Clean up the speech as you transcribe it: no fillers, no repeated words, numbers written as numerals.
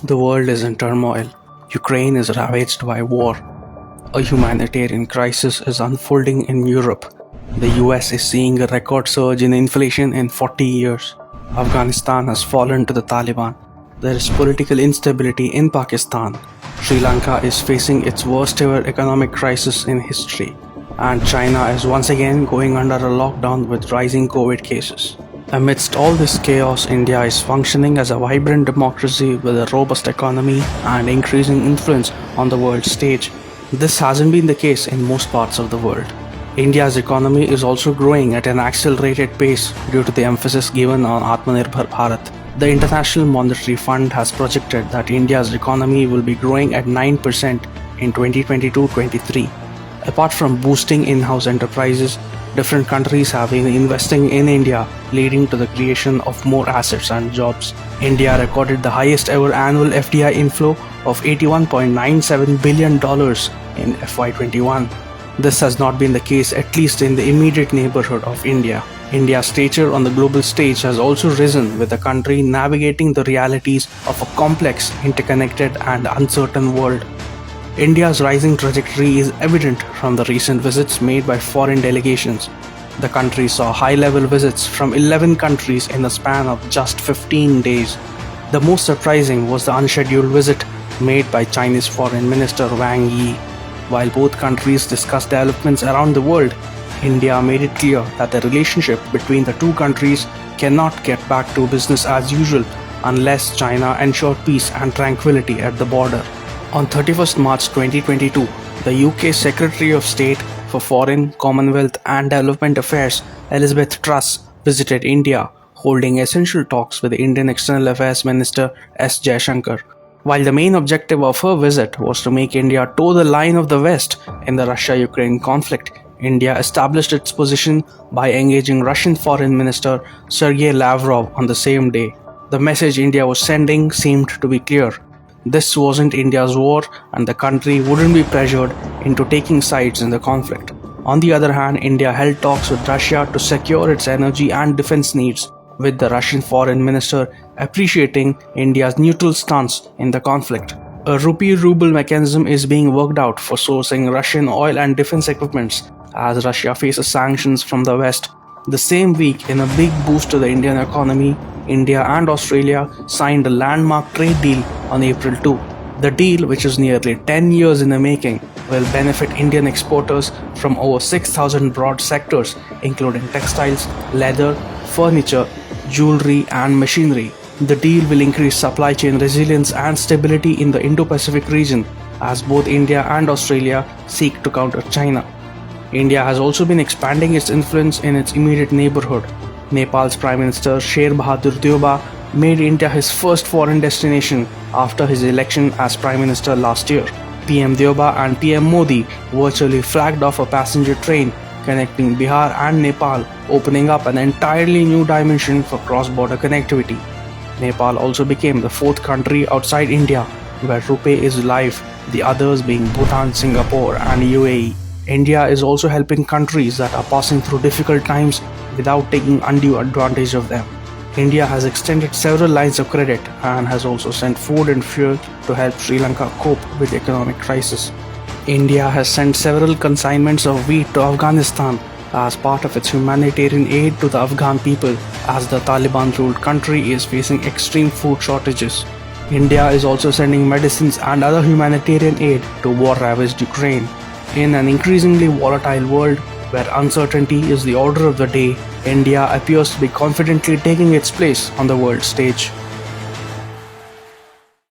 The world is in turmoil. Ukraine is ravaged by war. A humanitarian crisis is unfolding in Europe. The US is seeing a record surge in inflation in 40 years. Afghanistan has fallen to the Taliban. There is political instability in Pakistan. Sri Lanka is facing its worst ever economic crisis in history. And China is once again going under a lockdown with rising COVID cases. Amidst all this chaos, India is functioning as a vibrant democracy with a robust economy and increasing influence on the world stage. This hasn't been the case in most parts of the world. India's economy is also growing at an accelerated pace due to the emphasis given on Atmanirbhar Bharat. The International Monetary Fund has projected that India's economy will be growing at 9% in 2022-23. Apart from boosting in-house enterprises, different countries have been investing in India, leading to the creation of more assets and jobs. India recorded the highest ever annual FDI inflow of $81.97 billion in FY21. This has not been the case, at least in the immediate neighborhood of India. India's stature on the global stage has also risen, with the country navigating the realities of a complex, interconnected, and uncertain world. India's rising trajectory is evident from the recent visits made by foreign delegations. The country saw high-level visits from 11 countries in the span of just 15 days. The most surprising was the unscheduled visit made by Chinese Foreign Minister Wang Yi. While both countries discussed developments around the world, India made it clear that the relationship between the two countries cannot get back to business as usual unless China ensured peace and tranquility at the border. On 31st March 2022, the UK Secretary of State for Foreign, Commonwealth and Development Affairs, Elizabeth Truss, visited India, holding essential talks with the Indian External Affairs Minister S. Jaishankar. While the main objective of her visit was to make India toe the line of the West in the Russia-Ukraine conflict, India established its position by engaging Russian Foreign Minister Sergei Lavrov on the same day. The message India was sending seemed to be clear. This wasn't India's war, and the country wouldn't be pressured into taking sides in the conflict. On the other hand, India held talks with Russia to secure its energy and defense needs, with the Russian foreign minister appreciating India's neutral stance in the conflict. A rupee-ruble mechanism is being worked out for sourcing Russian oil and defense equipments as Russia faces sanctions from the West. The same week, in a big boost to the Indian economy, India and Australia signed a landmark trade deal on April 2. The deal, which is nearly 10 years in the making, will benefit Indian exporters from over 6,000 broad sectors, including textiles, leather, furniture, jewelry, and machinery. The deal will increase supply chain resilience and stability in the Indo-Pacific region, as both India and Australia seek to counter China. India has also been expanding its influence in its immediate neighborhood. Nepal's Prime Minister Sher Bahadur Deuba made India his first foreign destination after his election as Prime Minister last year. PM Deuba and PM Modi virtually flagged off a passenger train connecting Bihar and Nepal, opening up an entirely new dimension for cross-border connectivity. Nepal also became the fourth country outside India where RuPay is live, the others being Bhutan, Singapore, and UAE. India is also helping countries that are passing through difficult times without taking undue advantage of them. India has extended several lines of credit and has also sent food and fuel to help Sri Lanka cope with the economic crisis. India has sent several consignments of wheat to Afghanistan as part of its humanitarian aid to the Afghan people, as the Taliban-ruled country is facing extreme food shortages. India is also sending medicines and other humanitarian aid to war-ravaged Ukraine. In an increasingly volatile world where uncertainty is the order of the day, India appears to be confidently taking its place on the world stage.